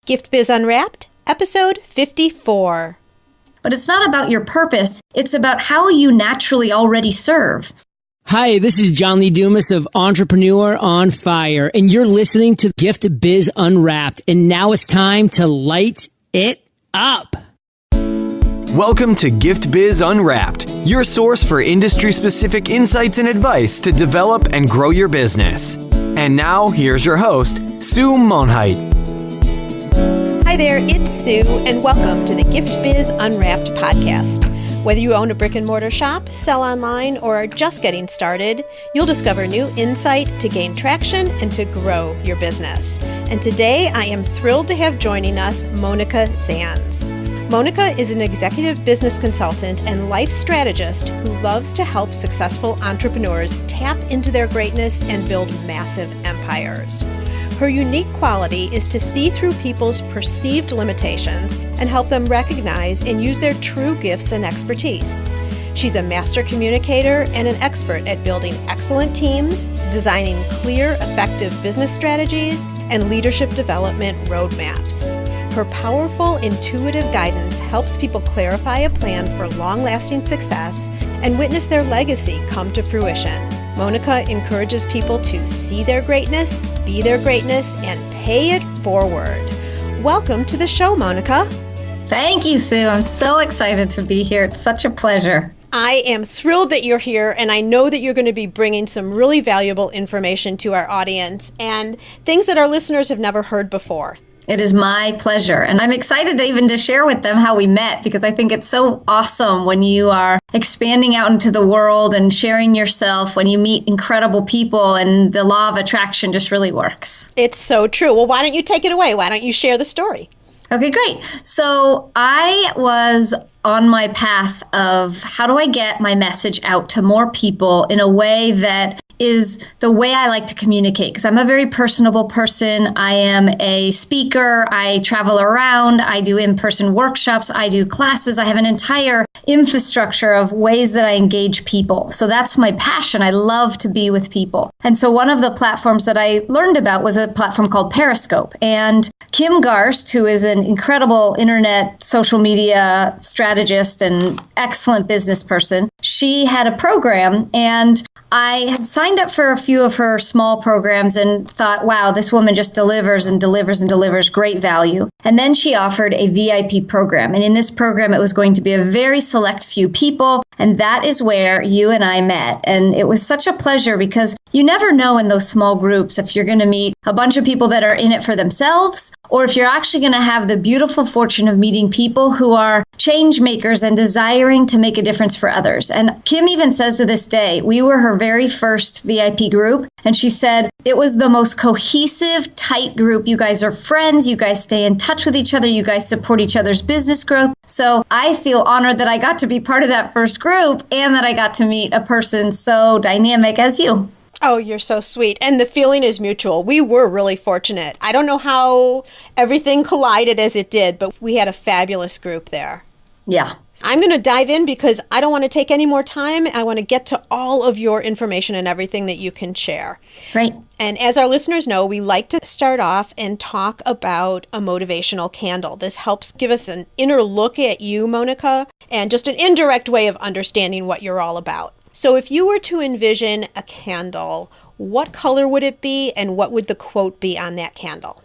Gift Biz Unwrapped, episode 54. But it's not about your purpose, it's about how you naturally already serve. Hi, this is John Lee Dumas of Entrepreneur on Fire, and you're listening to Gift Biz Unwrapped, and now it's time to light it up. Welcome to Gift Biz Unwrapped, your source for industry-specific insights and advice to develop and grow your business. And now, here's your host, Sue Monheit. Hi there, it's Sue, and welcome to the Gift Biz Unwrapped podcast. Whether you own a brick and mortar shop, sell online, or are just getting started, you'll discover new insight to gain traction and to grow your business. And today, I am thrilled to have joining us Monika Zands. Monika is an executive business consultant and life strategist who loves to help successful entrepreneurs tap into their greatness and build massive empires. Her unique quality is to see through people's perceived limitations and help them recognize and use their true gifts and expertise. She's a master communicator and an expert at building excellent teams, designing clear, effective business strategies, and leadership development roadmaps. Her powerful, intuitive guidance helps people clarify a plan for long-lasting success and witness their legacy come to fruition. Monika encourages people to see their greatness, be their greatness, and pay it forward. Welcome to the show, Monika. Thank you, Sue. I'm so excited to be here. It's such a pleasure. I am thrilled that you're here, and I know that you're going to be bringing some really valuable information to our audience and things that our listeners have never heard before. It is my pleasure. And I'm excited to share with them how we met, because I think it's so awesome when you are expanding out into the world and sharing yourself, when you meet incredible people and the law of attraction just really works. It's so true. Well, why don't you take it away? Why don't you share the story? Okay, great. So I was on my path of how do I get my message out to more people in a way that is the way I like to communicate, because I'm a very personable person. I am a speaker. I travel around. I do in-person workshops. I do classes. I have an entire infrastructure of ways that I engage people. So that's my passion. I love to be with people. And so one of the platforms that I learned about was a platform called Periscope. And Kim Garst, who is an incredible internet social media strategist and excellent business person, she had a program, and I had signed up for a few of her small programs and thought, wow, this woman just delivers and delivers and delivers great value. And then she offered a VIP program. And in this program, it was going to be a very select few people. And that is where you and I met. And it was such a pleasure, because you never know in those small groups if you're going to meet a bunch of people that are in it for themselves, or if you're actually going to have the beautiful fortune of meeting people who are change makers and desiring to make a difference for others. And Kim even says to this day, we were her very first VIP group. And she said, it was the most cohesive, tight group. You guys are friends. You guys stay in touch with each other. You guys support each other's business growth. So I feel honored that I got to be part of that first group and that I got to meet a person so dynamic as you. Oh, you're so sweet. And the feeling is mutual. We were really fortunate. I don't know how everything collided as it did, but we had a fabulous group there. Yeah. I'm going to dive in because I don't want to take any more time. I want to get to all of your information and everything that you can share. Right. And as our listeners know, we like to start off and talk about a motivational candle. This helps give us an inner look at you, Monika, and just an indirect way of understanding what you're all about. So if you were to envision a candle, what color would it be, and what would the quote be on that candle?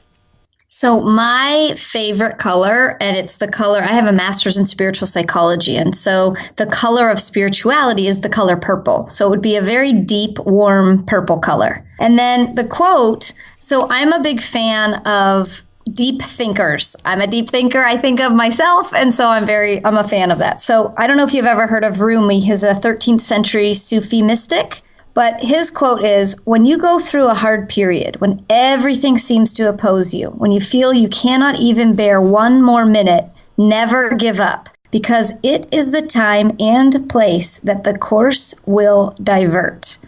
So my favorite color, and it's the color, I have a master's in spiritual psychology, and so the color of spirituality is the color purple. So it would be a very deep, warm purple color. And then the quote, so I'm a big fan of deep thinkers. I'm a deep thinker. I think of myself. And so I'm a fan of that. So I don't know if you've ever heard of Rumi. He's a 13th century Sufi mystic. But his quote is, when you go through a hard period, when everything seems to oppose you, when you feel you cannot even bear one more minute, never give up, because it is the time and place that the course will divert.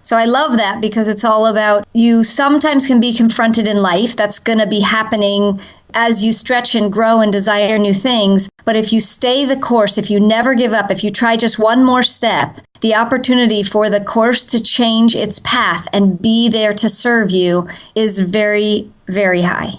So I love that, because it's all about, you sometimes can be confronted in life. That's going to be happening as you stretch and grow and desire new things. But if you stay the course, if you never give up, if you try just one more step, the opportunity for the course to change its path and be there to serve you is very, very high.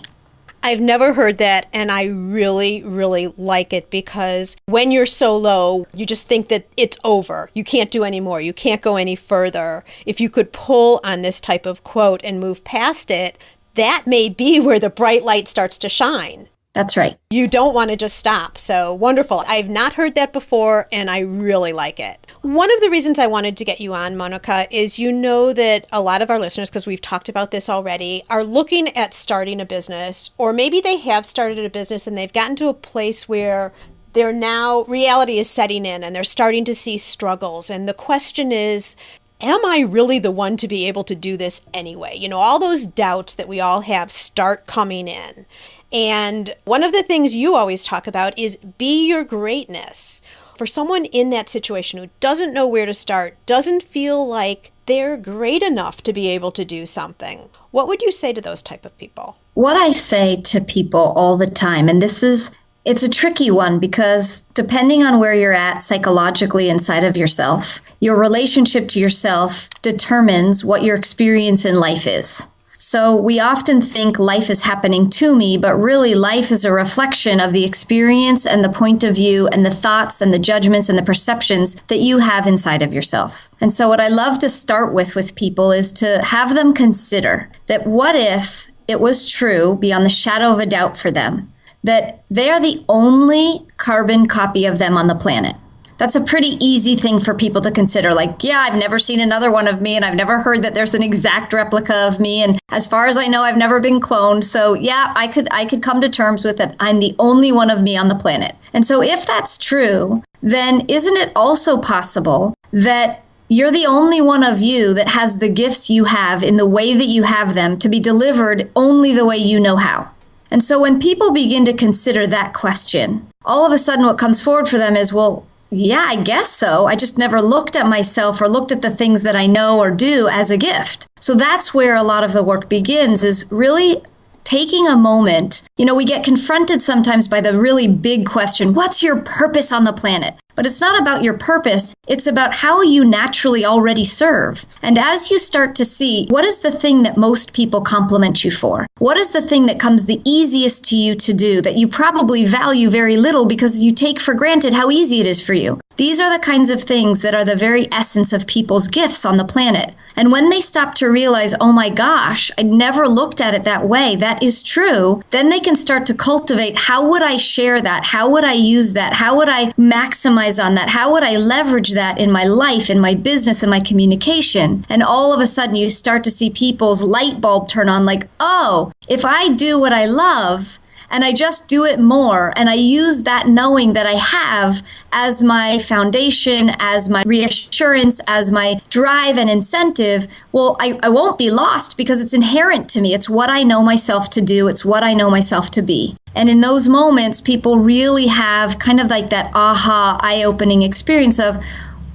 I've never heard that, and I really, really like it, because when you're so low, you just think that it's over. You can't do any more. You can't go any further. If you could pull on this type of quote and move past it, that may be where the bright light starts to shine. That's right. You don't want to just stop. So wonderful. I've not heard that before, and I really like it. One of the reasons I wanted to get you on, Monika, is you know that a lot of our listeners, because we've talked about this already, are looking at starting a business, or maybe they have started a business and they've gotten to a place where they're now, reality is setting in and they're starting to see struggles. And the question is, am I really the one to be able to do this anyway? You know, all those doubts that we all have start coming in. And one of the things you always talk about is be your greatness. For someone in that situation who doesn't know where to start, doesn't feel like they're great enough to be able to do something, what would you say to those type of people? What I say to people all the time, and it's a tricky one, because depending on where you're at psychologically inside of yourself, your relationship to yourself determines what your experience in life is. So we often think life is happening to me, but really life is a reflection of the experience and the point of view and the thoughts and the judgments and the perceptions that you have inside of yourself. And so what I love to start with people is to have them consider that what if it was true, beyond the shadow of a doubt for them, that they are the only carbon copy of them on the planet. That's a pretty easy thing for people to consider. Like, yeah, I've never seen another one of me, and I've never heard that there's an exact replica of me. And as far as I know, I've never been cloned. So yeah, I could come to terms with that. I'm the only one of me on the planet. And so if that's true, then isn't it also possible that you're the only one of you that has the gifts you have in the way that you have them to be delivered only the way you know how? And so when people begin to consider that question, all of a sudden what comes forward for them is, well, yeah, I guess so. I just never looked at myself or looked at the things that I know or do as a gift. So that's where a lot of the work begins, is really taking a moment. You know, we get confronted sometimes by the really big question, what's your purpose on the planet? But it's not about your purpose. It's about how you naturally already serve. And as you start to see, what is the thing that most people compliment you for? What is the thing that comes the easiest to you to do that you probably value very little because you take for granted how easy it is for you? These are the kinds of things that are the very essence of people's gifts on the planet. And when they stop to realize, oh my gosh, I never looked at it that way, that is true, then they can start to cultivate, how would I share that? How would I use that? How would I maximize on that? How would I leverage that in my life, in my business, in my communication? And all of a sudden you start to see people's light bulb turn on, like, oh, if I do what I love, and I just do it more, and I use that knowing that I have as my foundation, as my reassurance, as my drive and incentive, well, I won't be lost because it's inherent to me. It's what I know myself to do. It's what I know myself to be. And in those moments, people really have kind of like that aha, eye-opening experience of,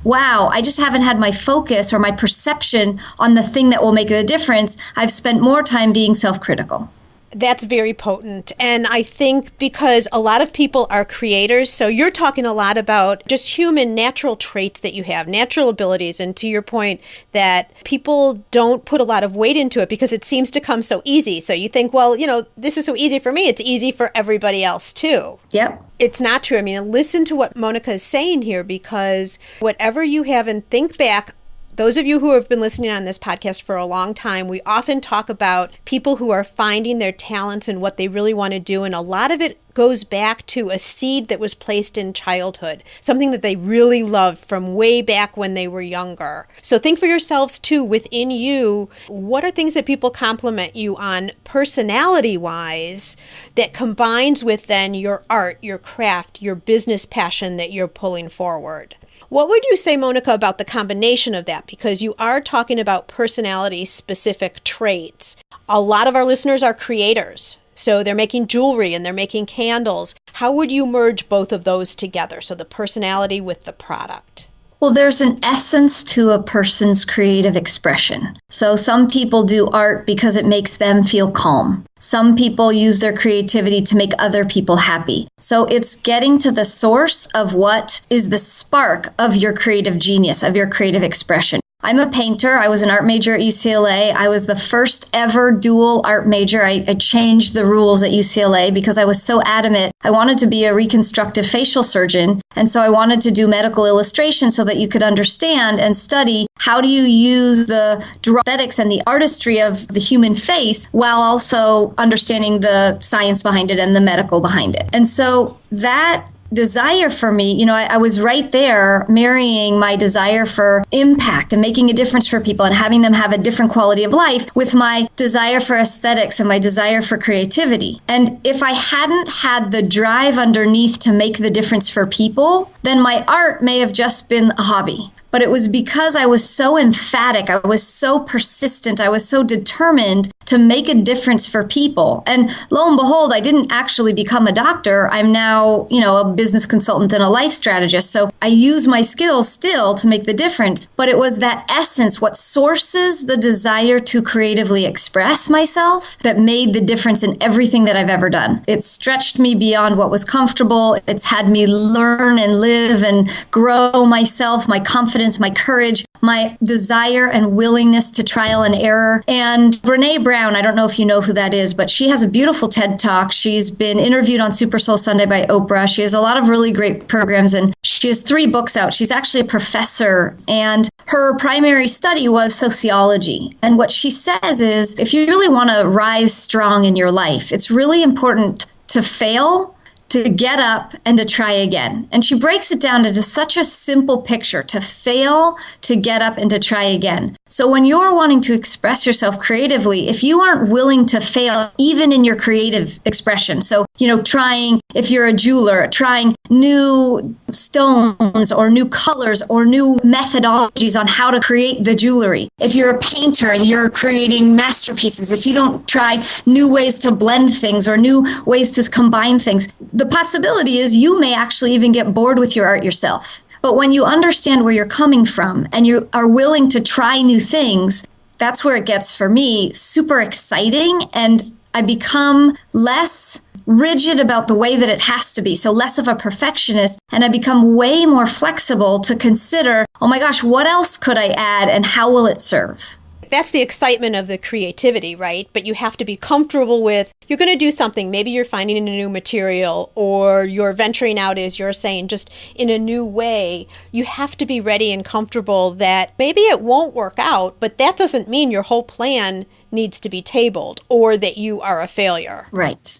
wow, I just haven't had my focus or my perception on the thing that will make the difference. I've spent more time being self-critical. That's very potent. And I think because a lot of people are creators, so you're talking a lot about just human natural traits that you have, natural abilities. And to your point that people don't put a lot of weight into it because it seems to come so easy. So you think, well, you know, this is so easy for me. It's easy for everybody else too. Yep. It's not true. I mean, listen to what Monika is saying here, because whatever you have, and think back, those of you who have been listening on this podcast for a long time, we often talk about people who are finding their talents and what they really want to do. And a lot of it goes back to a seed that was placed in childhood, something that they really loved from way back when they were younger. So think for yourselves too, within you, what are things that people compliment you on personality-wise that combines with then your art, your craft, your business passion that you're pulling forward? What would you say, Monika, about the combination of that? Because you are talking about personality-specific traits. A lot of our listeners are creators. So they're making jewelry and they're making candles. How would you merge both of those together? So the personality with the product. Well, there's an essence to a person's creative expression. So some people do art because it makes them feel calm. Some people use their creativity to make other people happy. So it's getting to the source of what is the spark of your creative genius, of your creative expression. I'm a painter. I was an art major at UCLA. I was the first ever dual art major. I changed the rules at UCLA because I was so adamant. I wanted to be a reconstructive facial surgeon. And so I wanted to do medical illustration so that you could understand and study how do you use the aesthetics and the artistry of the human face while also understanding the science behind it and the medical behind it. And so that desire for me, I was right there marrying my desire for impact and making a difference for people and having them have a different quality of life with my desire for aesthetics and my desire for creativity. And if I hadn't had the drive underneath to make the difference for people, then my art may have just been a hobby. But it was because I was so emphatic, I was so persistent, I was so determined to make a difference for people. And lo and behold, I didn't actually become a doctor. I'm now, a business consultant and a life strategist. So I use my skills still to make the difference. But it was that essence, what sources the desire to creatively express myself, that made the difference in everything that I've ever done. It stretched me beyond what was comfortable. It's had me learn and live and grow myself, my confidence, my courage, my desire and willingness to trial and error. And Brene Brown, I don't know if you know who that is, but she has a beautiful TED Talk. She's been interviewed on Super Soul Sunday by Oprah. She has a lot of really great programs, and she has 3 books out. She's actually a professor, and her primary study was sociology. And what she says is, if you really want to rise strong in your life, it's really important to fail, to get up, and to try again. And she breaks it down into such a simple picture: to fail, to get up, and to try again. So when you're wanting to express yourself creatively, if you aren't willing to fail, even in your creative expression, so, trying, if you're a jeweler, trying new stones or new colors or new methodologies on how to create the jewelry. If you're a painter and you're creating masterpieces, if you don't try new ways to blend things or new ways to combine things, the possibility is you may actually even get bored with your art yourself. But when you understand where you're coming from and you are willing to try new things, that's where it gets, for me, super exciting. And I become less rigid about the way that it has to be, so less of a perfectionist, and I become way more flexible to consider, oh my gosh, what else could I add and how will it serve? That's the excitement of the creativity, right? But you have to be comfortable with, you're going to do something. Maybe you're finding a new material, or you're venturing out, as you're saying, just in a new way. You have to be ready and comfortable that maybe it won't work out, but that doesn't mean your whole plan needs to be tabled or that you are a failure. Right.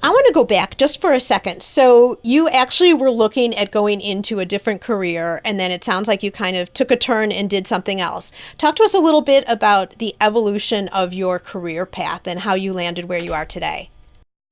I want to go back just for a second. So you actually were looking at going into a different career, and then it sounds like you kind of took a turn and did something else. Talk to us a little bit about the evolution of your career path and how you landed where you are today.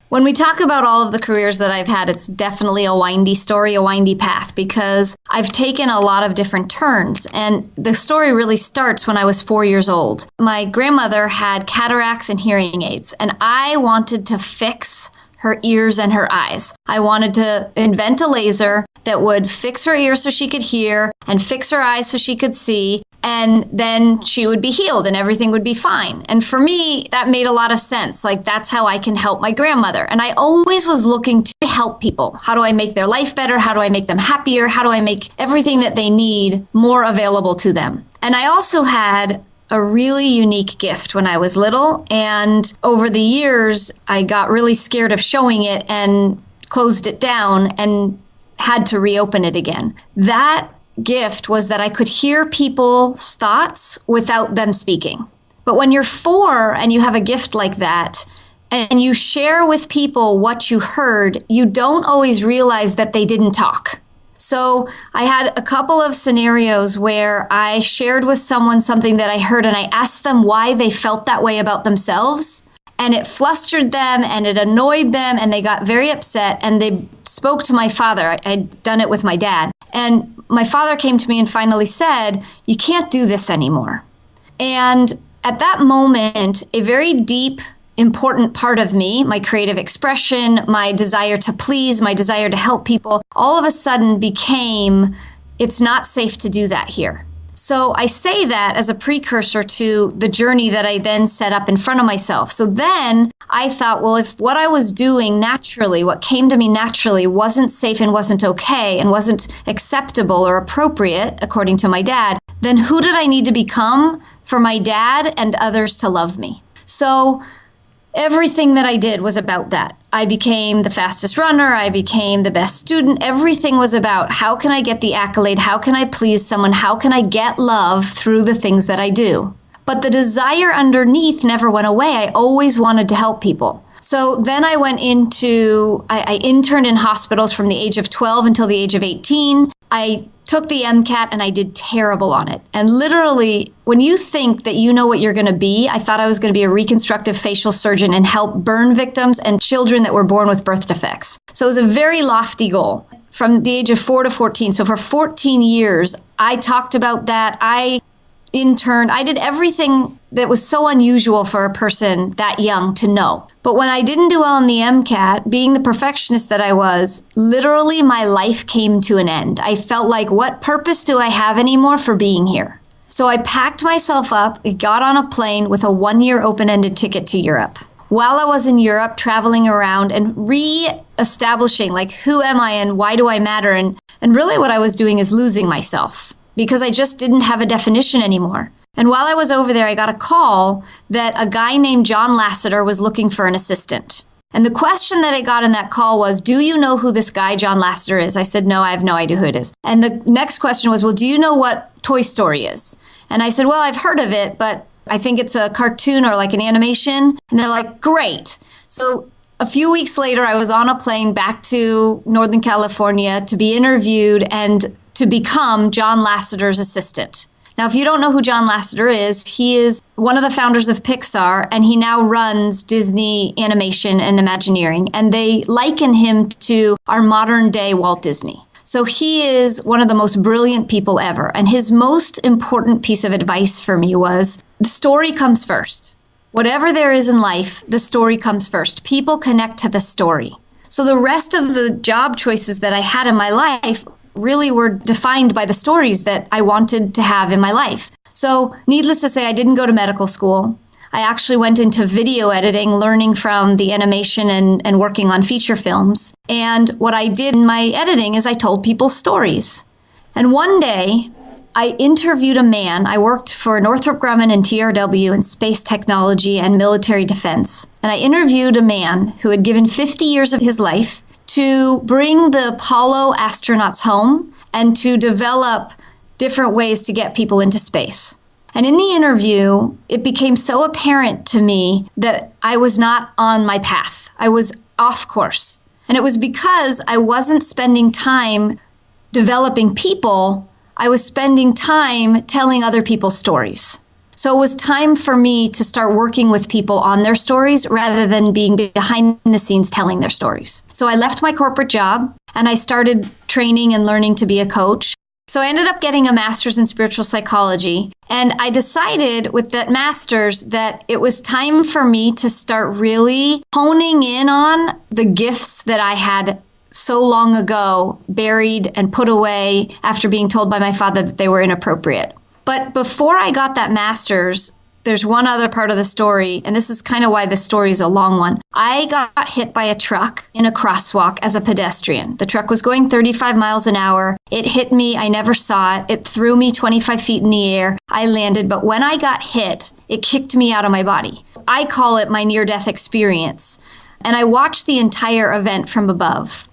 When we talk about all of the careers that I've had, it's definitely a windy story, a windy path, because I've taken a lot of different turns. And the story really starts when I was 4 years old. My grandmother had cataracts and hearing aids, and I wanted to fix her ears and her eyes. I wanted to invent a laser that would fix her ears so she could hear and fix her eyes so she could see, and then she would be healed and everything would be fine. And for me, that made a lot of sense. Like, that's how I can help my grandmother. And I always was looking to help people. How do I make their life better? How do I make them happier? How do I make everything that they need more available to them? And I also had a really unique gift when I was little. And over the years, I got really scared of showing it and closed it down and had to reopen it again. That gift was that I could hear people's thoughts without them speaking. But when you're 4 and you have a gift like that, and you share with people what you heard, you don't always realize that they didn't talk. So I had a couple of scenarios where I shared with someone something that I heard, and I asked them why they felt that way about themselves. And it flustered them and it annoyed them, and they got very upset, and they spoke to my father. I'd done it with my dad. And my father came to me and finally said, "You can't do this anymore." And at that moment, a very deep, important part of me, my creative expression, my desire to please, my desire to help people, all of a sudden became, it's not safe to do that here. So I say that as a precursor to the journey that I then set up in front of myself. So then I thought, well, if what I was doing naturally, what came to me naturally, wasn't safe and wasn't okay and wasn't acceptable or appropriate, according to my dad, then who did I need to become for my dad and others to love me? So everything that I did was about that. I became the fastest runner. I became the best student. Everything was about how can I get the accolade? How can I please someone? How can I get love through the things that I do? But the desire underneath never went away. I always wanted to help people. So then I went I interned in hospitals from the age of 12 until the age of 18. I took the MCAT and I did terrible on it. And literally, when you think that you know what you're going to be, I thought I was going to be a reconstructive facial surgeon and help burn victims and children that were born with birth defects. So it was a very lofty goal from the age of 4 to 14. So for 14 years, I talked about that. I interned. I did everything that was so unusual for a person that young to know. But when I didn't do well on the MCAT, being the perfectionist that I was, literally my life came to an end. I felt like, what purpose do I have anymore for being here? So I packed myself up, got on a plane with a 1-year open-ended ticket to Europe. While I was in Europe, traveling around and re-establishing, like, who am I and why do I matter? And really what I was doing is losing myself, because I just didn't have a definition anymore. And while I was over there, I got a call that a guy named John Lasseter was looking for an assistant. And the question that I got in that call was, do you know who this guy John Lasseter is? I said, no, I have no idea who it is. And the next question was, well, do you know what Toy Story is? And I said, well, I've heard of it, but I think it's a cartoon or like an animation. And they're like, great. So a few weeks later, I was on a plane back to Northern California to be interviewed and to become John Lasseter's assistant. Now, if you don't know who John Lasseter is, he is one of the founders of Pixar, and he now runs Disney Animation and Imagineering, and they liken him to our modern day Walt Disney. So he is one of the most brilliant people ever, and his most important piece of advice for me was, the story comes first. Whatever there is in life, the story comes first. People connect to the story. So the rest of the job choices that I had in my life really were defined by the stories that I wanted to have in my life. So needless to say, I didn't go to medical school. I actually went into video editing, learning from the animation and working on feature films. And what I did in my editing is I told people stories. And one day, I interviewed a man. I worked for Northrop Grumman and TRW in space technology and military defense. And I interviewed a man who had given 50 years of his life to bring the Apollo astronauts home and to develop different ways to get people into space. And in the interview, it became so apparent to me that I was not on my path. I was off course. And it was because I wasn't spending time developing people. I was spending time telling other people's stories. So it was time for me to start working with people on their stories rather than being behind the scenes telling their stories. So I left my corporate job and I started training and learning to be a coach. So I ended up getting a master's in spiritual psychology. And I decided with that master's that it was time for me to start really honing in on the gifts that I had so long ago buried and put away after being told by my father that they were inappropriate. But before I got that master's, there's one other part of the story, and this is kind of why the story is a long one. I got hit by a truck in a crosswalk as a pedestrian. The truck was going 35 miles an hour. It hit me. I never saw it. It threw me 25 feet in the air. I landed, but when I got hit, it kicked me out of my body. I call it my near-death experience, and I watched the entire event from above.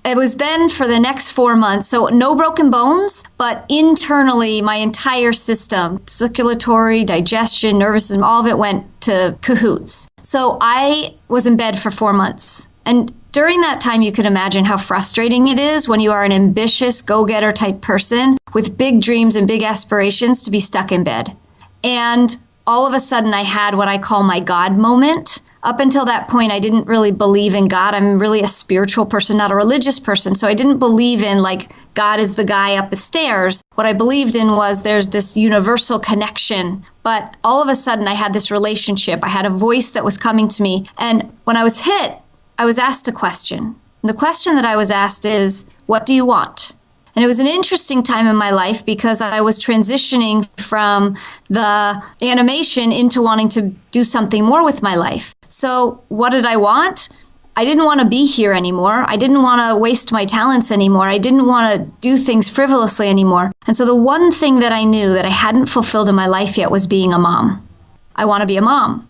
It was then for the next 4 months, so no broken bones, but internally my entire system, circulatory, digestion, nervous system, all of it went to cahoots. So I was in bed for 4 months. And during that time, you can imagine how frustrating it is when you are an ambitious, go-getter type person with big dreams and big aspirations to be stuck in bed. And all of a sudden I had what I call my God moment. Up until that point, I didn't really believe in God. I'm really a spiritual person, not a religious person. So I didn't believe in like God is the guy up the stairs. What I believed in was there's this universal connection. But all of a sudden I had this relationship. I had a voice that was coming to me. And when I was hit, I was asked a question. And the question that I was asked is, what do you want? And it was an interesting time in my life because I was transitioning from the animation into wanting to do something more with my life. So what did I want? I didn't want to be here anymore. I didn't want to waste my talents anymore. I didn't want to do things frivolously anymore. And so the one thing that I knew that I hadn't fulfilled in my life yet was being a mom. I want to be a mom.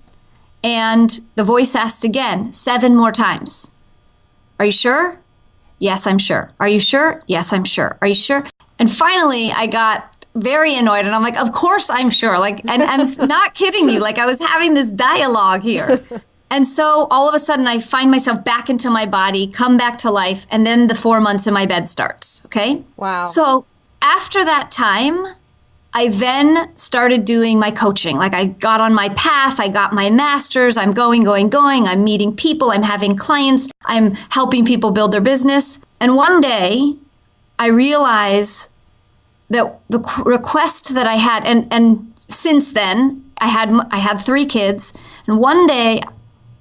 And the voice asked again, 7 more times. Are you sure? Yes, I'm sure. Are you sure? Yes, I'm sure. Are you sure? And finally, I got very annoyed and I'm like, of course I'm sure. Like, and I'm not kidding you. Like I was having this dialogue here. And so all of a sudden I find myself back into my body, come back to life. And then the 4 months in my bed starts. Okay. Wow. So after that time, I then started doing my coaching. Like I got on my path, I got my master's, I'm going. I'm meeting people, I'm having clients, I'm helping people build their business. And one day I realized that the request that I had, and since then I had 3 kids. And one day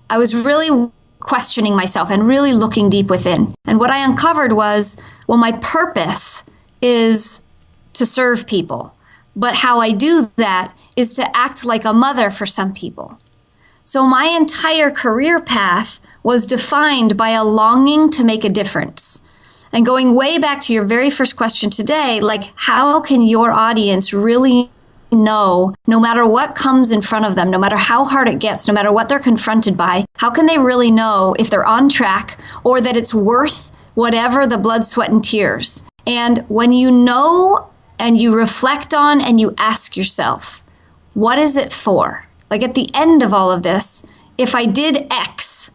I was really questioning myself and really looking deep within. And what I uncovered was, well, my purpose is to serve people. But how I do that is to act like a mother for some people. So my entire career path was defined by a longing to make a difference. And going way back to your very first question today, like how can your audience really know, no matter what comes in front of them, no matter how hard it gets, no matter what they're confronted by, how can they really know if they're on track or that it's worth whatever the blood, sweat, and tears? And when you know and you reflect on and you ask yourself, what is it for? Like at the end of all of this, if I did X,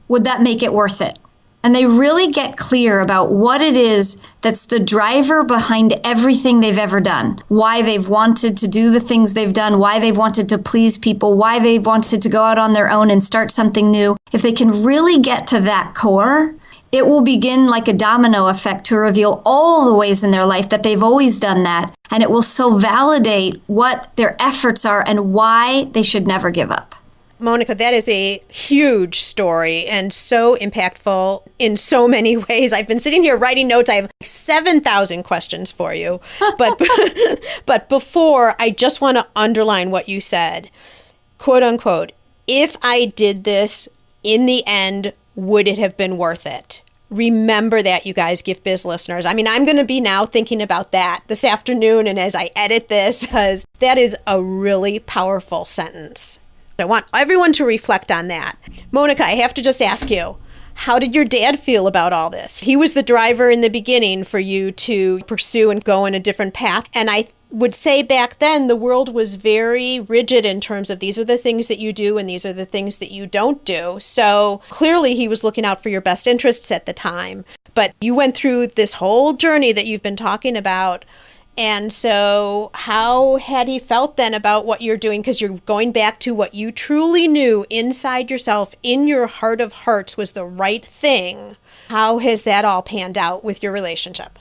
would that make it worth it? And they really get clear about what it is that's the driver behind everything they've ever done, why they've wanted to do the things they've done, why they've wanted to please people, why they've wanted to go out on their own and start something new. If they can really get to that core, it will begin like a domino effect to reveal all the ways in their life that they've always done that. And it will so validate what their efforts are and why they should never give up. Monika, that is a huge story and so impactful in so many ways. I've been sitting here writing notes. I have 7,000 questions for you. But before, I just want to underline what you said. Quote unquote, if I did this in the end, would it have been worth it? Remember that, you guys, Gift Biz listeners. I mean, I'm going to be now thinking about that this afternoon and as I edit this, because that is a really powerful sentence. I want everyone to reflect on that. Monika, I have to just ask you, how did your dad feel about all this? He was the driver in the beginning for you to pursue and go in a different path. And I would say back then, the world was very rigid in terms of these are the things that you do and these are the things that you don't do. So clearly he was looking out for your best interests at the time. But you went through this whole journey that you've been talking about. And so how had he felt then about what you're doing? Because you're going back to what you truly knew inside yourself, in your heart of hearts, was the right thing. How has that all panned out with your relationship?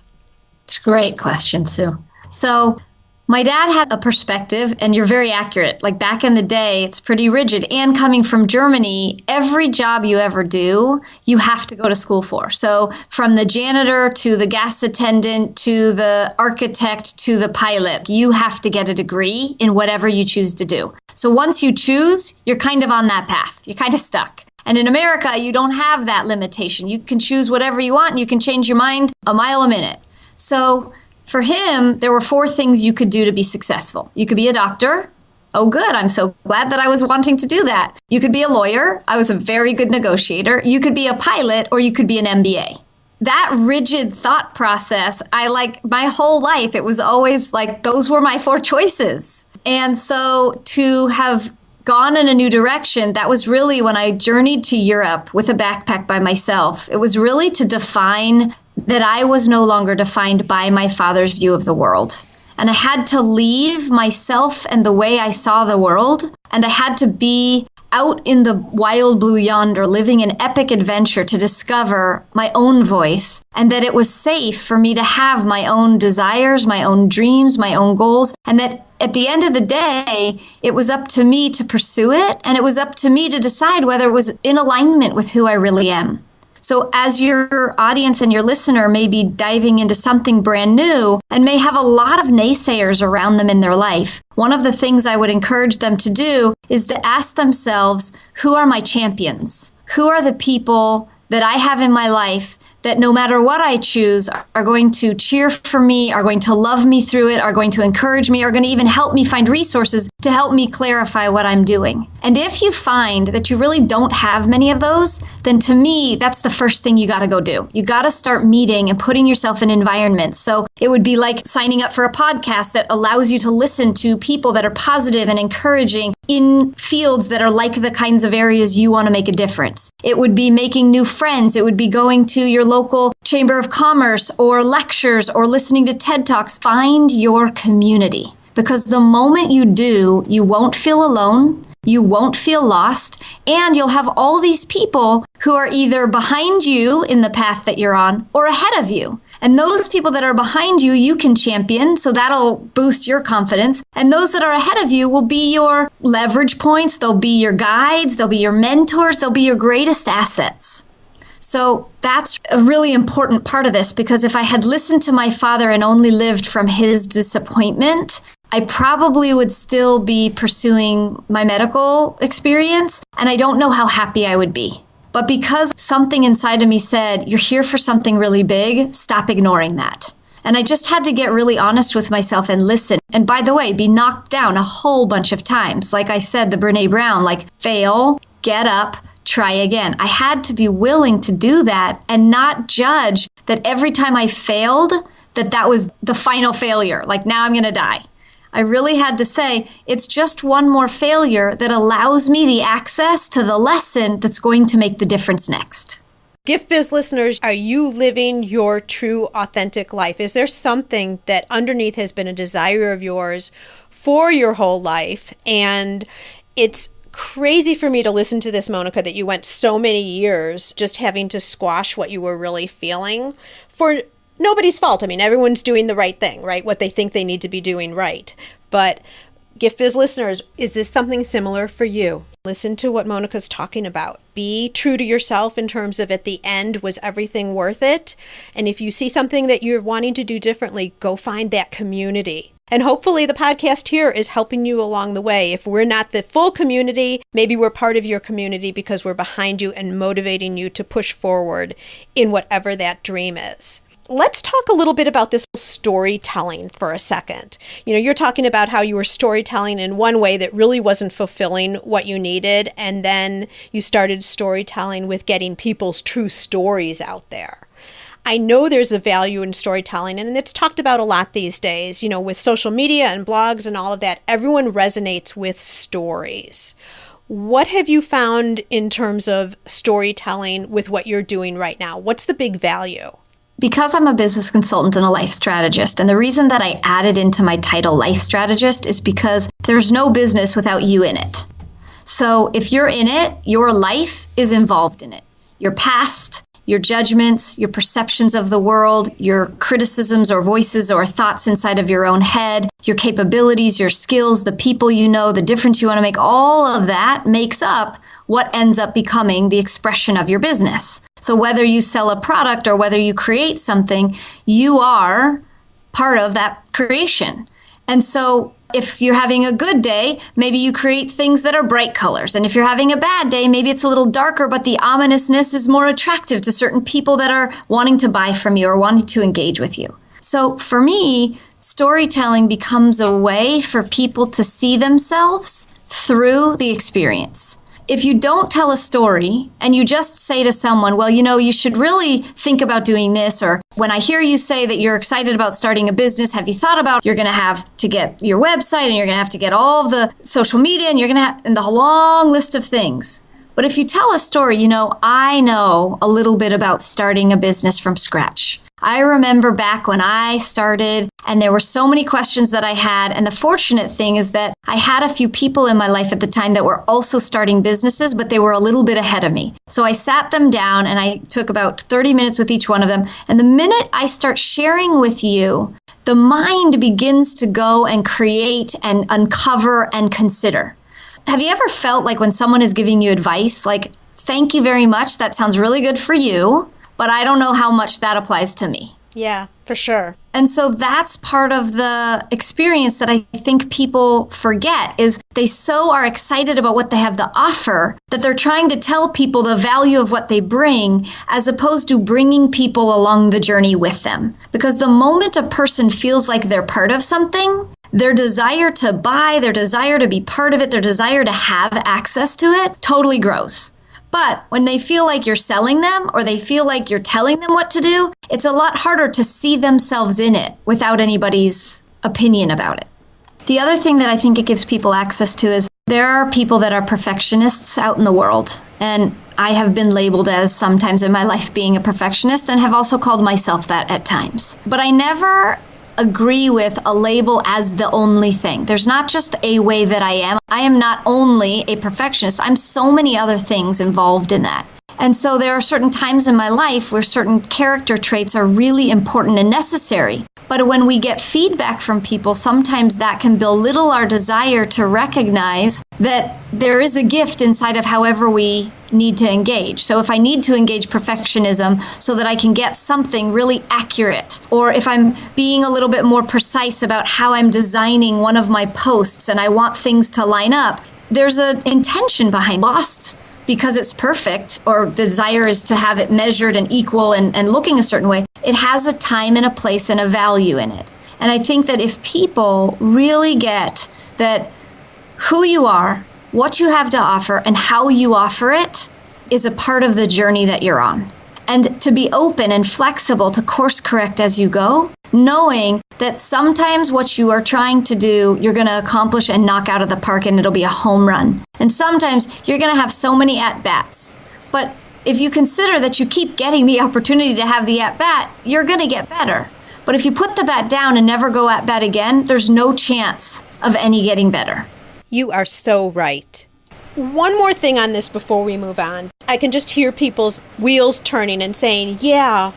It's a great question, Sue. So my dad had a perspective, and you're very accurate. Like back in the day, it's pretty rigid. And coming from Germany, every job you ever do, you have to go to school for. So from the janitor to the gas attendant to the architect to the pilot, you have to get a degree in whatever you choose to do. So once you choose, you're kind of on that path. You're kind of stuck. And in America, you don't have that limitation. You can choose whatever you want. And you can change your mind a mile a minute. So for him, there were 4 things you could do to be successful. You could be a doctor. Oh, good. I'm so glad that I was wanting to do that. You could be a lawyer. I was a very good negotiator. You could be a pilot, or you could be an MBA. That rigid thought process, my whole life, it was always like, those were my 4 choices. And so to have gone in a new direction, that was really when I journeyed to Europe with a backpack by myself. It was really to define that I was no longer defined by my father's view of the world. And I had to leave myself and the way I saw the world, and I had to be out in the wild blue yonder, living an epic adventure to discover my own voice, and that it was safe for me to have my own desires, my own dreams, my own goals, and that at the end of the day, it was up to me to pursue it, and it was up to me to decide whether it was in alignment with who I really am. So as your audience and your listener may be diving into something brand new and may have a lot of naysayers around them in their life, one of the things I would encourage them to do is to ask themselves, who are my champions? Who are the people that I have in my life that no matter what I choose are going to cheer for me, are going to love me through it, are going to encourage me, are going to even help me find resources to help me clarify what I'm doing. And if you find that you really don't have many of those, then to me, that's the first thing you got to go do. You got to start meeting and putting yourself in environments. So it would be like signing up for a podcast that allows you to listen to people that are positive and encouraging in fields that are like the kinds of areas you want to make a difference. It would be making new friends. It would be going to your local chamber of commerce or lectures or listening to TED Talks. Find your community, because the moment you do, you won't feel alone, you won't feel lost, and you'll have all these people who are either behind you in the path that you're on or ahead of you. And those people that are behind you, you can champion, so that'll boost your confidence. And those that are ahead of you will be your leverage points, they'll be your guides, they'll be your mentors, they'll be your greatest assets. So that's a really important part of this, because if I had listened to my father and only lived from his disappointment, I probably would still be pursuing my medical experience, and I don't know how happy I would be. But because something inside of me said, you're here for something really big, stop ignoring that. And I just had to get really honest with myself and listen. And by the way, be knocked down a whole bunch of times. Like I said, the Brene Brown, like fail, get up, try again. I had to be willing to do that and not judge that every time I failed, that was the final failure. Like now I'm going to die. I really had to say, it's just one more failure that allows me the access to the lesson that's going to make the difference next. Gift Biz listeners, are you living your true, authentic life? Is there something that underneath has been a desire of yours for your whole life? And it's crazy for me to listen to this, Monika, that you went so many years just having to squash what you were really feeling for nobody's fault. I mean, everyone's doing the right thing, right? What they think they need to be doing right. But Gift Biz listeners, is this something similar for you? Listen to what Monika's talking about. Be true to yourself in terms of at the end, was everything worth it? And if you see something that you're wanting to do differently, go find that community. And hopefully the podcast here is helping you along the way. If we're not the full community, maybe we're part of your community because we're behind you and motivating you to push forward in whatever that dream is. Let's talk a little bit about this storytelling for a second. You know, you're talking about how you were storytelling in one way that really wasn't fulfilling what you needed, and then you started storytelling with getting people's true stories out there. I know there's a value in storytelling, and it's talked about a lot these days. You know, with social media and blogs and all of that, everyone resonates with stories. What have you found in terms of storytelling with what you're doing right now? What's the big value? Because I'm a business consultant and a life strategist, and the reason that I added into my title life strategist is because there's no business without you in it. So if you're in it, your life is involved in it. Your past, your judgments, your perceptions of the world, your criticisms or voices or thoughts inside of your own head, your capabilities, your skills, the people you know, the difference you want to make, all of that makes up what ends up becoming the expression of your business. So whether you sell a product or whether you create something, you are part of that creation. And so if you're having a good day, maybe you create things that are bright colors. And if you're having a bad day, maybe it's a little darker, but the ominousness is more attractive to certain people that are wanting to buy from you or wanting to engage with you. So for me, storytelling becomes a way for people to see themselves through the experience. If you don't tell a story and you just say to someone, well, you know, you should really think about doing this, or when I hear you say that you're excited about starting a business, have you thought about you're going to have to get your website and you're going to have to get all of the social media and you're going to have and the long list of things. But if you tell a story, you know, I know a little bit about starting a business from scratch. I remember back when I started and there were so many questions that I had. And the fortunate thing is that I had a few people in my life at the time that were also starting businesses, but they were a little bit ahead of me. So I sat them down and I took about 30 minutes with each one of them. And the minute I start sharing with you, the mind begins to go and create and uncover and consider. Have you ever felt like when someone is giving you advice, like thank you very much. That sounds really good for you, but I don't know how much that applies to me. Yeah, for sure. And so that's part of the experience that I think people forget is they so are excited about what they have to offer that they're trying to tell people the value of what they bring as opposed to bringing people along the journey with them. Because the moment a person feels like they're part of something, their desire to buy, their desire to be part of it, their desire to have access to it totally grows. But when they feel like you're selling them or they feel like you're telling them what to do, it's a lot harder to see themselves in it without anybody's opinion about it. The other thing that I think it gives people access to is there are people that are perfectionists out in the world. And I have been labeled as sometimes in my life being a perfectionist and have also called myself that at times. But I never agree with a label as the only thing. There's not just a way that I am. I am not only a perfectionist. I'm so many other things involved in that. And so there are certain times in my life where certain character traits are really important and necessary. But when we get feedback from people, sometimes that can belittle our desire to recognize that there is a gift inside of however we need to engage. So if I need to engage perfectionism so that I can get something really accurate, or if I'm being a little bit more precise about how I'm designing one of my posts and I want things to line up, there's an intention behind lost because it's perfect, or the desire is to have it measured and equal and looking a certain way. It has a time and a place and a value in it. And I think that if people really get that who you are, what you have to offer, and how you offer it is a part of the journey that you're on. And to be open and flexible to course correct as you go, knowing that sometimes what you are trying to do, you're going to accomplish and knock out of the park and it'll be a home run. And sometimes you're going to have so many at-bats. But if you consider that you keep getting the opportunity to have the at-bat, you're going to get better. But if you put the bat down and never go at-bat again, there's no chance of any getting better. You are so right. One more thing on this before we move on. I can just hear people's wheels turning and saying, yeah,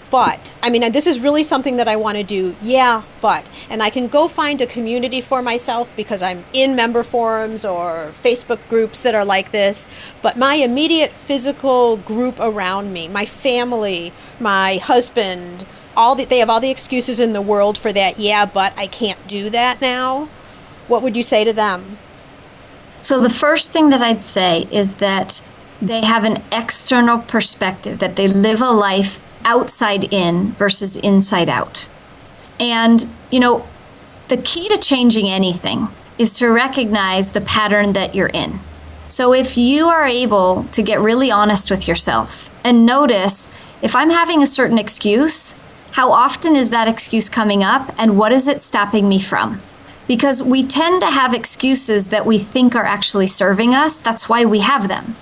but. I mean, this is really something that I want to do. Yeah, but. And I can go find a community for myself because I'm in member forums or Facebook groups that are like this. But my immediate physical group around me, my family, my husband, they have all the excuses in the world for that. Yeah, but I can't do that now. What would you say to them? So the first thing that I'd say is that they have an external perspective, that they live a life outside in versus inside out. And, the key to changing anything is to recognize the pattern that you're in. So if you are able to get really honest with yourself and notice, if I'm having a certain excuse, how often is that excuse coming up and what is it stopping me from? Because we tend to have excuses that we think are actually serving us. That's why we have them.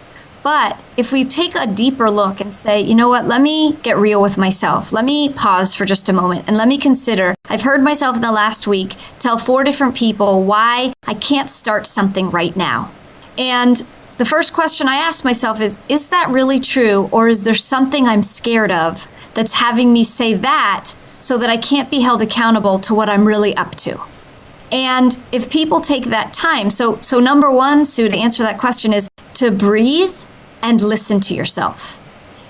But if we take a deeper look and say, you know what, let me get real with myself. Let me pause for just a moment and let me consider. I've heard myself in the last week tell 4 different people why I can't start something right now. And the first question I ask myself is that really true? Or is there something I'm scared of that's having me say that so that I can't be held accountable to what I'm really up to? And if people take that time, so number one, Sue, to answer that question is to breathe and listen to yourself.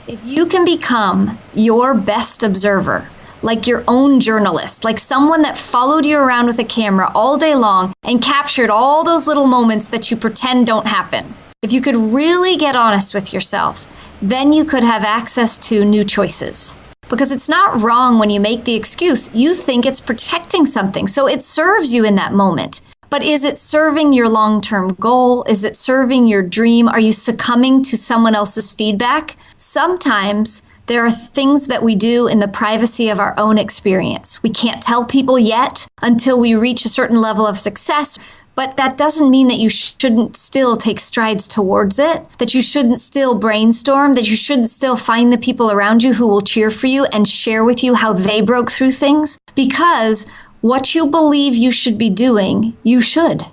If you can become your best observer, like your own journalist, like someone that followed you around with a camera all day long and captured all those little moments that you pretend don't happen, if you could really get honest with yourself, then you could have access to new choices. Because it's not wrong when you make the excuse. You think it's protecting something, so it serves you in that moment. But is it serving your long-term goal? Is it serving your dream? Are you succumbing to someone else's feedback? Sometimes there are things that we do in the privacy of our own experience. We can't tell people yet until we reach a certain level of success. But that doesn't mean that you shouldn't still take strides towards it, that you shouldn't still brainstorm, that you shouldn't still find the people around you who will cheer for you and share with you how they broke through things. Because what you believe you should be doing, you should.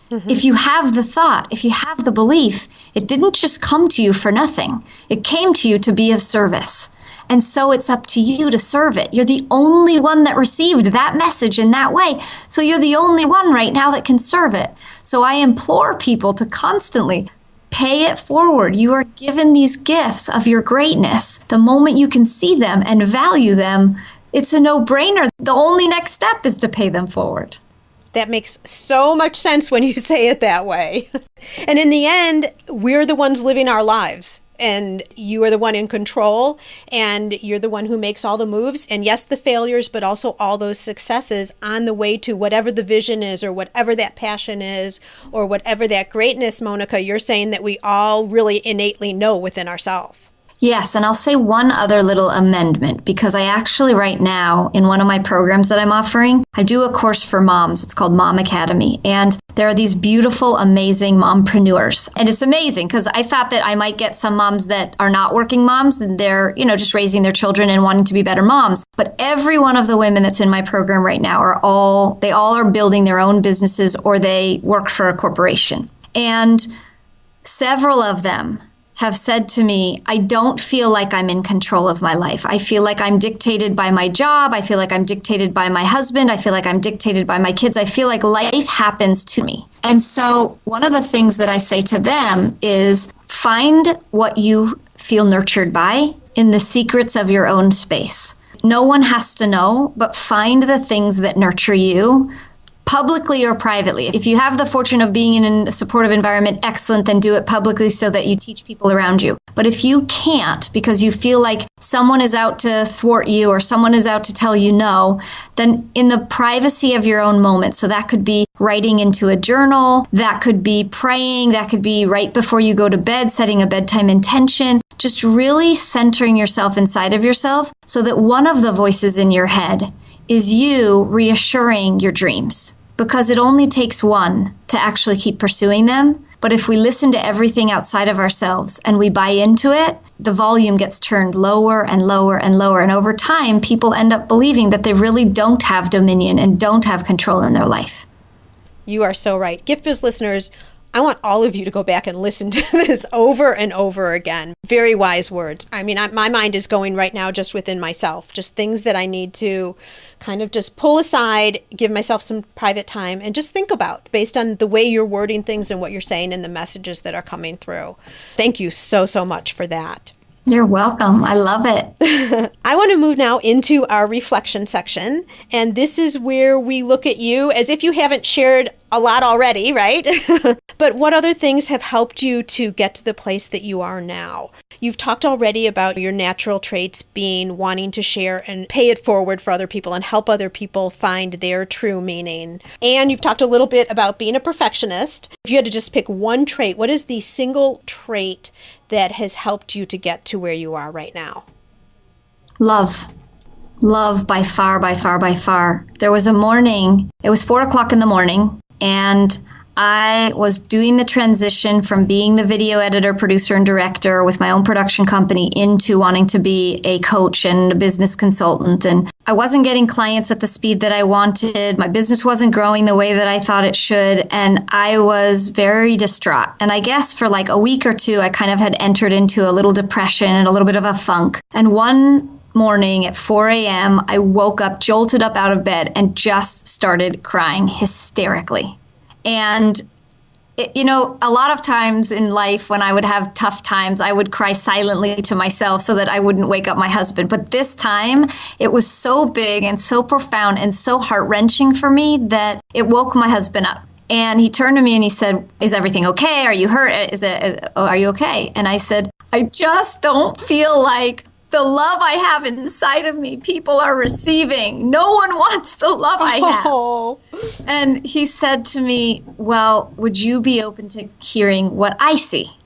Mm-hmm. If you have the thought, if you have the belief, it didn't just come to you for nothing. It came to you to be of service. And so it's up to you to serve it. You're the only one that received that message in that way. So you're the only one right now that can serve it. So I implore people to constantly pay it forward. You are given these gifts of your greatness. The moment you can see them and value them, it's a no-brainer. The only next step is to pay them forward. That makes so much sense when you say it that way. And in the end, we're the ones living our lives. And you are the one in control, and you're the one who makes all the moves. And yes, the failures, but also all those successes on the way to whatever the vision is, or whatever that passion is, or whatever that greatness, Monika, you're saying that we all really innately know within ourselves. Yes, and I'll say one other little amendment, because I actually right now, in one of my programs that I'm offering, I do a course for moms. It's called Mom Academy. And there are these beautiful, amazing mompreneurs. And it's amazing because I thought that I might get some moms that are not working moms, and they're, just raising their children and wanting to be better moms. But every one of the women that's in my program right now they all are building their own businesses, or they work for a corporation. And several of them have said to me, I don't feel like I'm in control of my life. I feel like I'm dictated by my job. I feel like I'm dictated by my husband. I feel like I'm dictated by my kids. I feel like life happens to me. And so one of the things that I say to them is find what you feel nurtured by in the secrets of your own space. No one has to know, but find the things that nurture you, publicly or privately. If you have the fortune of being in a supportive environment, excellent, then do it publicly so that you teach people around you. But if you can't, because you feel like someone is out to thwart you or someone is out to tell you no, then in the privacy of your own moment, so that could be writing into a journal, that could be praying, that could be right before you go to bed, setting a bedtime intention, just really centering yourself inside of yourself so that one of the voices in your head is you reassuring your dreams. Because it only takes one to actually keep pursuing them. But if we listen to everything outside of ourselves and we buy into it, the volume gets turned lower and lower and lower. And over time, people end up believing that they really don't have dominion and don't have control in their life. You are so right. Gift Biz listeners, I want all of you to go back and listen to this over and over again. Very wise words. I mean, my mind is going right now just within myself, just things that I need to kind of just pull aside, give myself some private time, and just think about based on the way you're wording things and what you're saying and the messages that are coming through. Thank you so, so much for that. You're welcome. I love it. I want to move now into our reflection section. And this is where we look at you as if you haven't shared a lot already, right? But what other things have helped you to get to the place that you are now? You've talked already about your natural traits being wanting to share and pay it forward for other people and help other people find their true meaning. And you've talked a little bit about being a perfectionist. If you had to just pick one trait, what is the single trait that has helped you to get to where you are right now? Love. Love by far, by far, by far. There was a morning, it was 4:00 in the morning, and I was doing the transition from being the video editor, producer, and director with my own production company into wanting to be a coach and a business consultant. And I wasn't getting clients at the speed that I wanted. My business wasn't growing the way that I thought it should. And I was very distraught. And I guess for like a week or two, I kind of had entered into a little depression and a little bit of a funk. And one morning at 4 a.m., I woke up, jolted up out of bed, and just started crying hysterically. And, a lot of times in life when I would have tough times, I would cry silently to myself so that I wouldn't wake up my husband. But this time, it was so big and so profound and so heart-wrenching for me that it woke my husband up. And he turned to me and he said, "Is everything okay? Are you hurt? Are you okay?" And I said, "I just don't feel like the love I have inside of me, people are receiving. No one wants the love I have." Oh. And he said to me, "Well, would you be open to hearing what I see?"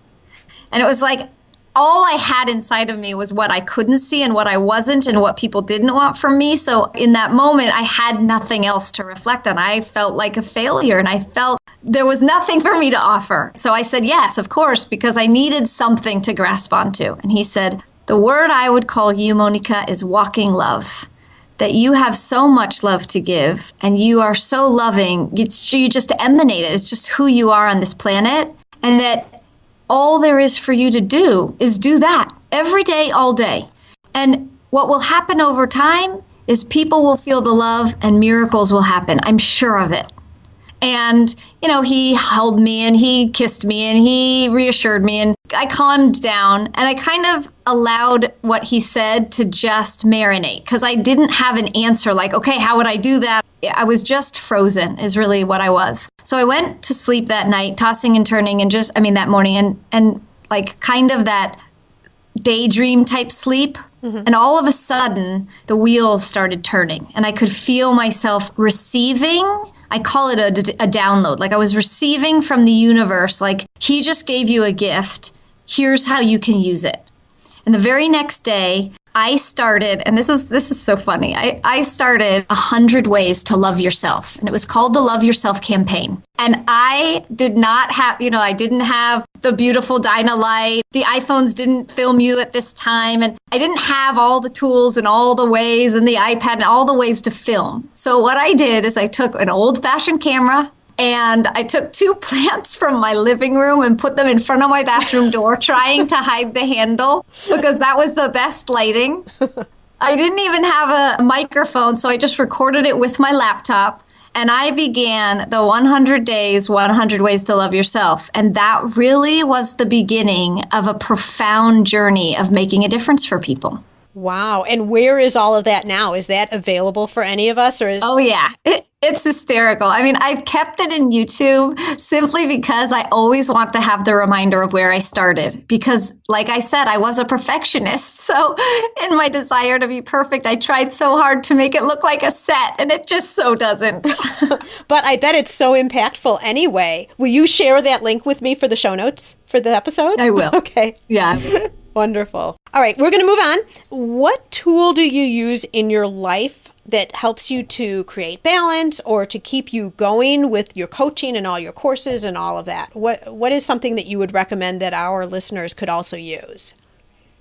And it was like all I had inside of me was what I couldn't see and what I wasn't and what people didn't want from me. So in that moment, I had nothing else to reflect on. I felt like a failure and I felt there was nothing for me to offer. So I said, yes, of course, because I needed something to grasp onto. And he said, "The word I would call you, Monika, is walking love. That you have so much love to give and you are so loving. You just emanate it. It's just who you are on this planet. And that all there is for you to do is do that every day, all day. And what will happen over time is people will feel the love and miracles will happen. I'm sure of it." And, he held me and he kissed me and he reassured me, and I calmed down, and I kind of allowed what he said to just marinate, because I didn't have an answer like, okay, how would I do that? I was just frozen is really what I was. So I went to sleep that night, tossing and turning, and that morning, and like kind of that daydream type sleep. Mm-hmm. And all of a sudden, the wheels started turning, and I could feel myself receiving. I call it a download. Like I was receiving from the universe, like he just gave you a gift. Here's how you can use it. And the very next day, I started, and this is so funny. I started 100 ways to love yourself, and it was called the Love Yourself campaign. And I did not have, I didn't have the beautiful Dynalight. The iPhones didn't film you at this time, and I didn't have all the tools and all the ways, and the iPad and all the ways to film. So what I did is I took an old-fashioned camera, and I took 2 plants from my living room and put them in front of my bathroom door, trying to hide the handle because that was the best lighting. I didn't even have a microphone, so I just recorded it with my laptop. And I began the 100 Days, 100 Ways to Love Yourself. And that really was the beginning of a profound journey of making a difference for people. Wow. And where is all of that now? Is that available for any of us? Oh, yeah. It's hysterical. I mean, I've kept it in YouTube simply because I always want to have the reminder of where I started. Because like I said, I was a perfectionist. So in my desire to be perfect, I tried so hard to make it look like a set, and it just so doesn't. But I bet it's so impactful anyway. Will you share that link with me for the show notes for the episode? I will. Okay. Yeah. Wonderful. All right, we're going to move on. What tool do you use in your life that helps you to create balance or to keep you going with your coaching and all your courses and all of that? What is something that you would recommend that our listeners could also use?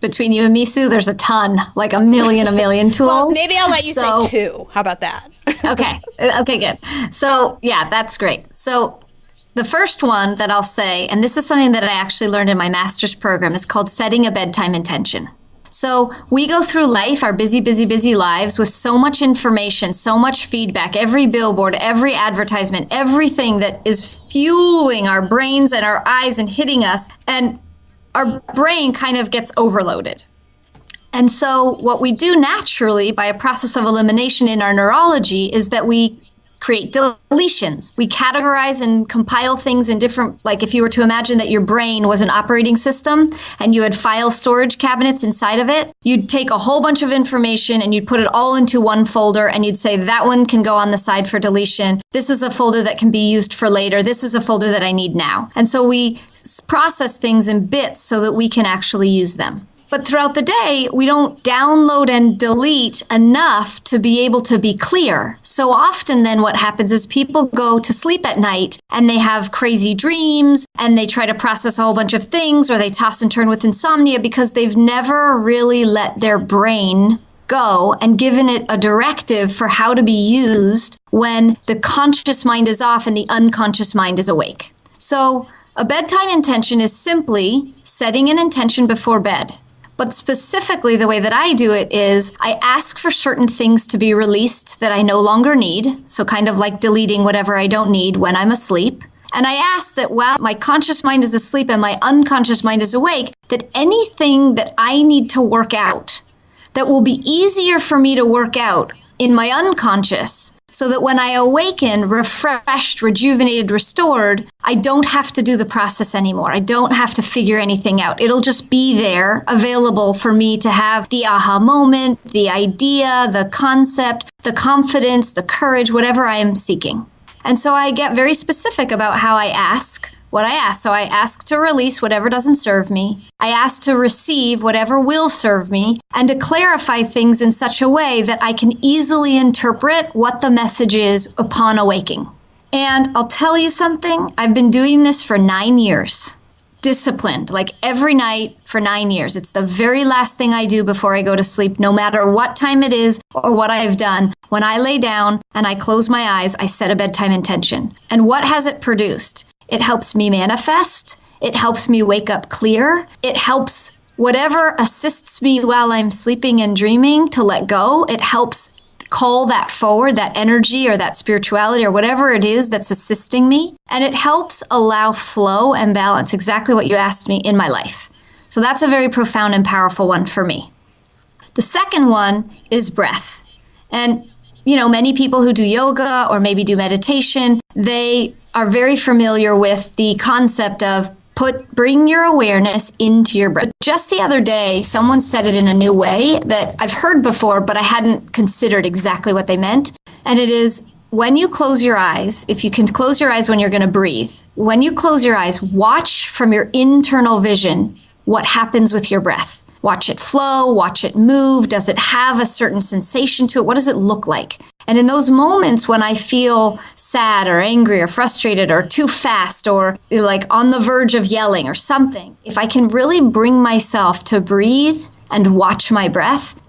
Between you and me, Sue, there's a ton, like a million tools. Well, maybe I'll let you say 2. How about that? Okay, good. So, yeah, that's great. So the first one that I'll say, and this is something that I actually learned in my master's program, is called setting a bedtime intention. So we go through life, our busy lives, with so much information, so much feedback, every billboard, every advertisement, everything that is fueling our brains and our eyes and hitting us, and our brain kind of gets overloaded. And so what we do naturally by a process of elimination in our neurology is that we create deletions. We categorize and compile things in different, like if you were to imagine that your brain was an operating system and you had file storage cabinets inside of it, you'd take a whole bunch of information and you'd put it all into one folder, and you'd say that one can go on the side for deletion. This is a folder that can be used for later. This is a folder that I need now. And so we process things in bits so that we can actually use them. But throughout the day, we don't download and delete enough to be able to be clear. So often then what happens is people go to sleep at night and they have crazy dreams and they try to process a whole bunch of things, or they toss and turn with insomnia because they've never really let their brain go and given it a directive for how to be used when the conscious mind is off and the unconscious mind is awake. So a bedtime intention is simply setting an intention before bed. But specifically, the way that I do it is I ask for certain things to be released that I no longer need. So kind of like deleting whatever I don't need when I'm asleep. And I ask that while my conscious mind is asleep and my unconscious mind is awake, that anything that I need to work out that will be easier for me to work out in my unconscious, so that when I awaken, refreshed, rejuvenated, restored, I don't have to do the process anymore. I don't have to figure anything out. It'll just be there, available for me to have the aha moment, the idea, the concept, the confidence, the courage, whatever I am seeking. And so I get very specific about how I ask what I ask. So I ask to release whatever doesn't serve me. I ask to receive whatever will serve me, and to clarify things in such a way that I can easily interpret what the message is upon awaking. And I'll tell you something, I've been doing this for 9 years. Disciplined, like every night for 9 years. It's the very last thing I do before I go to sleep, no matter what time it is or what I've done. When I lay down and I close my eyes, I set a bedtime intention. And what has it produced? It helps me manifest. It helps me wake up clear. It helps whatever assists me while I'm sleeping and dreaming to let go. It helps call that forward, that energy or that spirituality or whatever it is that's assisting me. And it helps allow flow and balance, exactly what you asked me, in my life. So that's a very profound and powerful one for me. The second one is breath. And many people who do yoga or maybe do meditation, they are very familiar with the concept of bring your awareness into your breath. Just the other day, someone said it in a new way that I've heard before, but I hadn't considered exactly what they meant. And it is, when you close your eyes, if you can close your eyes when you're going to breathe, when you close your eyes, watch from your internal vision what happens with your breath. Watch it flow, watch it move. Does it have a certain sensation to it? What does it look like? And in those moments when I feel sad or angry or frustrated or too fast or like on the verge of yelling or something, if I can really bring myself to breathe and watch my breath,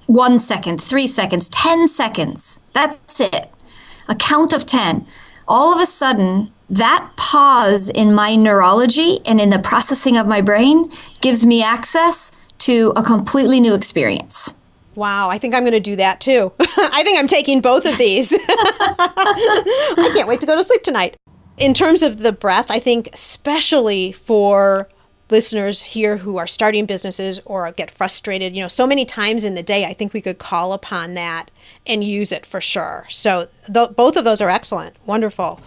1 second, 3 seconds, 10 seconds, that's it. A count of 10. All of a sudden, that pause in my neurology and in the processing of my brain gives me access to a completely new experience. Wow, I think I'm going to do that too. I think I'm taking both of these. I can't wait to go to sleep tonight. In terms of the breath, I think especially for listeners here who are starting businesses or get frustrated, so many times in the day, I think we could call upon that and use it for sure. So both of those are excellent. Wonderful.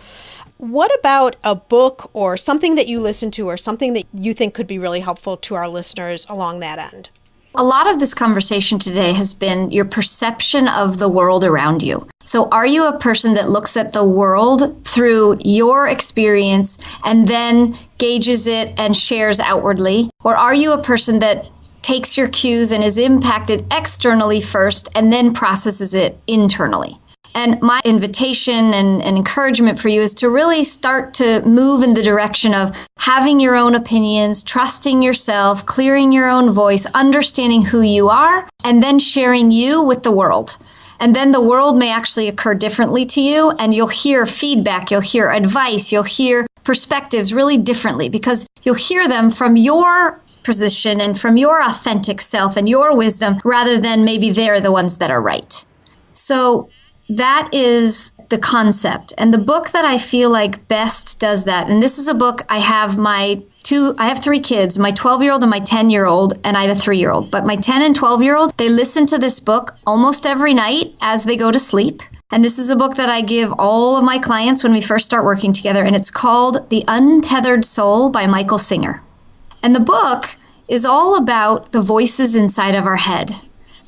What about a book or something that you listen to or something that you think could be really helpful to our listeners along that end? A lot of this conversation today has been your perception of the world around you. So are you a person that looks at the world through your experience and then gauges it and shares outwardly? Or are you a person that takes your cues and is impacted externally first and then processes it internally? And my invitation and encouragement for you is to really start to move in the direction of having your own opinions, trusting yourself, clearing your own voice, understanding who you are, and then sharing you with the world. And then the world may actually occur differently to you, and you'll hear feedback, you'll hear advice, you'll hear perspectives really differently because you'll hear them from your position and from your authentic self and your wisdom rather than maybe they're the ones that are right. So that is the concept. And the book that I feel like best does that, and this is a book, I have 3 kids, my 12-year-old and my 10-year-old, and I have a 3-year-old. But my 10 and 12-year-old, they listen to this book almost every night as they go to sleep. And this is a book that I give all of my clients when we first start working together, and it's called The Untethered Soul by Michael Singer. And the book is all about the voices inside of our head,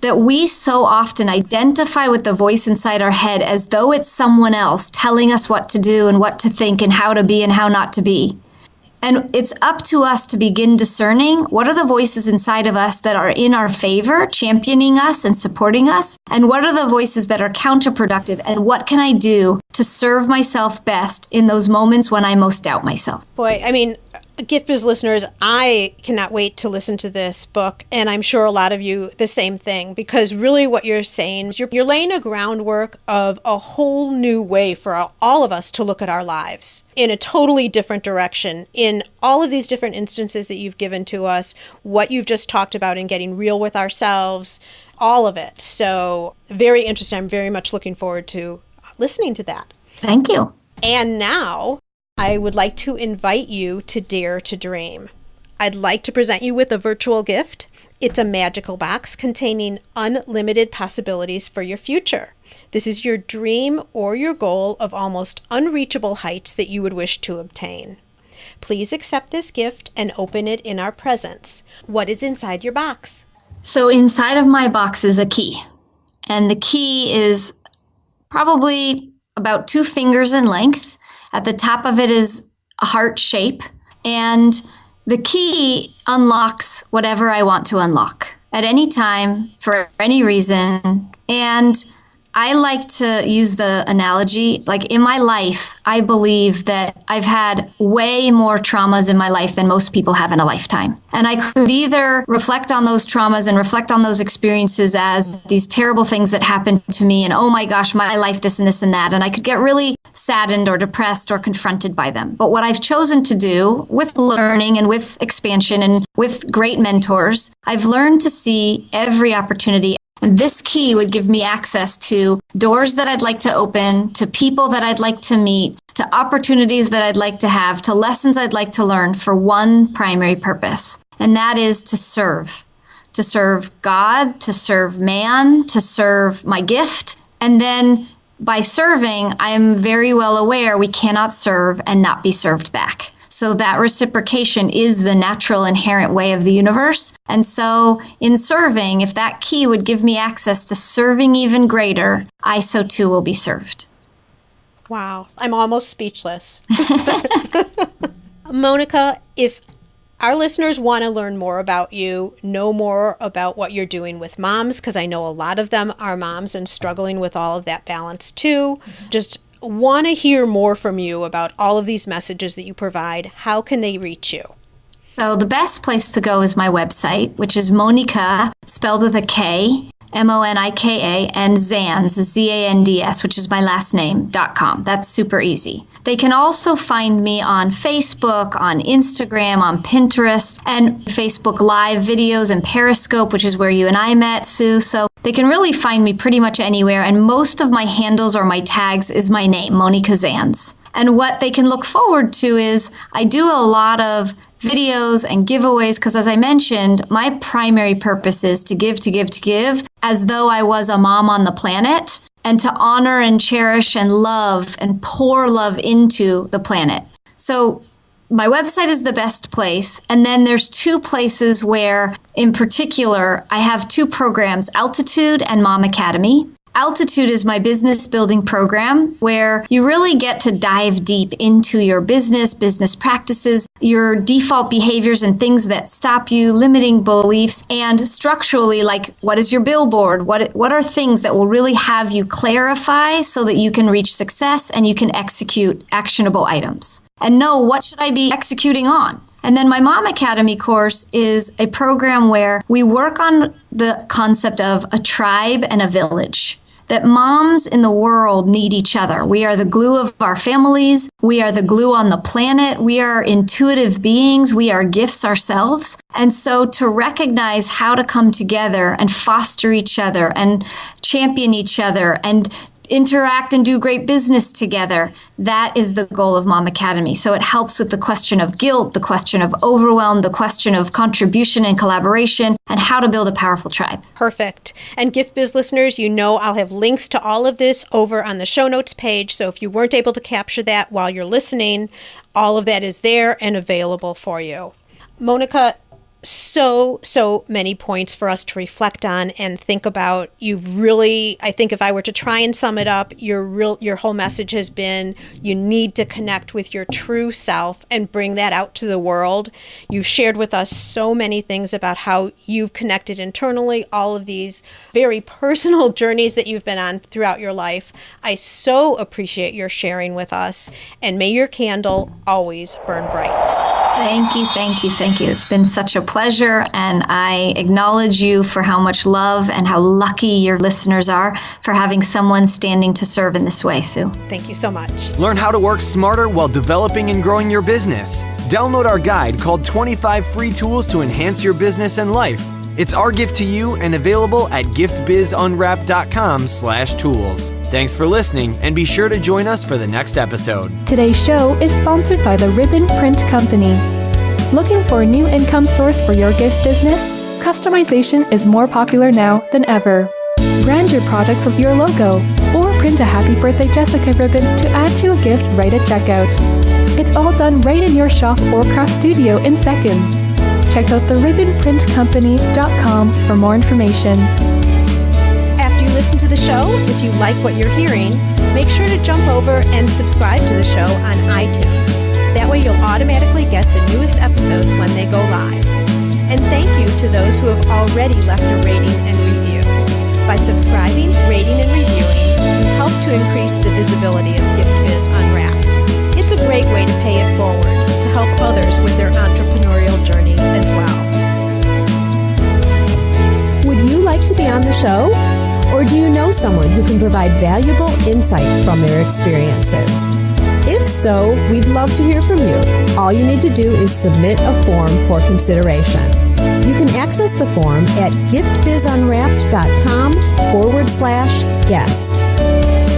that we so often identify with the voice inside our head as though it's someone else telling us what to do and what to think and how to be and how not to be. And it's up to us to begin discerning what are the voices inside of us that are in our favor, championing us and supporting us, and what are the voices that are counterproductive, and what can I do to serve myself best in those moments when I most doubt myself. Boy, I mean, Gift Biz listeners, I cannot wait to listen to this book, and I'm sure a lot of you the same thing, because really what you're saying is you're laying a groundwork of a whole new way for all of us to look at our lives in a totally different direction in all of these different instances that you've given to us, what you've just talked about in getting real with ourselves, all of it. So very interesting. I'm very much looking forward to listening to that. Thank you. And now I would like to invite you to Dare to Dream. I'd like to present you with a virtual gift. It's a magical box containing unlimited possibilities for your future. This is your dream or your goal of almost unreachable heights that you would wish to obtain. Please accept this gift and open it in our presence. What is inside your box? So inside of my box is a key. And the key is probably about 2 fingers in length. At the top of it is a heart shape, and the key unlocks whatever I want to unlock at any time for any reason. And I like to use the analogy, like in my life, I believe that I've had way more traumas in my life than most people have in a lifetime. And I could either reflect on those traumas and reflect on those experiences as these terrible things that happened to me and, oh my gosh, my life, this and this and that. And I could get really saddened or depressed or confronted by them. But what I've chosen to do with learning and with expansion and with great mentors, I've learned to see every opportunity And this key would give me access to doors that I'd like to open, to people that I'd like to meet, to opportunities that I'd like to have, to lessons I'd like to learn for one primary purpose. And that is to serve God, to serve man, to serve my gift. And then by serving, I am very well aware we cannot serve and not be served back. So that reciprocation is the natural inherent way of the universe. And so in serving, if that key would give me access to serving even greater, I so too will be served. Wow. I'm almost speechless. Monika, if our listeners want to learn more about you, know more about what you're doing with moms, because I know a lot of them are moms and struggling with all of that balance too, just want to hear more from you about all of these messages that you provide, how can they reach you? So the best place to go is my website, which is Monika, spelled with a K, Monika, and Zands, Zands, which is my last name, .com. That's super easy. They can also find me on Facebook, on Instagram, on Pinterest, and Facebook Live videos and Periscope, which is where you and I met, Sue. So they can really find me pretty much anywhere, and most of my handles or my tags is my name, Monika Zands. And what they can look forward to is I do a lot of videos and giveaways because, as I mentioned, my primary purpose is to give as though I was a mom on the planet, and to honor and cherish and love and pour love into the planet. So my website is the best place. And then there's two places where, in particular, I have two programs, Altitude and Mom Academy. Altitude is my business building program where you really get to dive deep into your business practices, your default behaviors and things that stop you, limiting beliefs, and structurally, like what is your billboard? What are things that will really have you clarify so that you can reach success and you can execute actionable items and know what should I be executing on? And then my Mom Academy course is a program where we work on the concept of a tribe and a village. That moms in the world need each other. We are the glue of our families. We are the glue on the planet. We are intuitive beings. We are gifts ourselves. And so to recognize how to come together and foster each other and champion each other and interact and do great business together. That is the goal of Mom Academy. So it helps with the question of guilt, the question of overwhelm, the question of contribution and collaboration, and how to build a powerful tribe. Perfect. And Gift Biz listeners, you know I'll have links to all of this over on the show notes page. So if you weren't able to capture that while you're listening, all of that is there and available for you. Monika, so many points for us to reflect on and think about. You've really, I think if I were to try and sum it up, your whole message has been you need to connect with your true self and bring that out to the world. You've shared with us so many things about how you've connected internally, all of these very personal journeys that you've been on throughout your life. I so appreciate your sharing with us, and may your candle always burn bright. Thank you. It's been such a pleasure, and I acknowledge you for how much love and how lucky your listeners are for having someone standing to serve in this way, Sue. Thank you so much. Learn how to work smarter while developing and growing your business. Download our guide called 25 Free Tools to Enhance Your Business and Life. It's our gift to you and available at giftbizunwrapped.com/tools. Thanks for listening, and be sure to join us for the next episode. Today's show is sponsored by the Ribbon Print Company. Looking for a new income source for your gift business? Customization is more popular now than ever. Brand your products with your logo, or print a Happy Birthday Jessica ribbon to add to a gift right at checkout. It's all done right in your shop or craft studio in seconds. Check out theribbonprintcompany.com for more information. After you listen to the show, if you like what you're hearing, make sure to jump over and subscribe to the show on iTunes. That way you'll automatically get the newest episodes when they go live. And thank you to those who have already left a rating and review. By subscribing, rating, and reviewing, you help to increase the visibility of Gift Biz Unwrapped. It's a great way to pay it forward to help others with their entrepreneurial journey as well. Would you like to be on the show? Or do you know someone who can provide valuable insight from their experiences? If So we'd love to hear from you. All you need to do is submit a form for consideration. You can access the form at giftbizunwrapped.com/guest.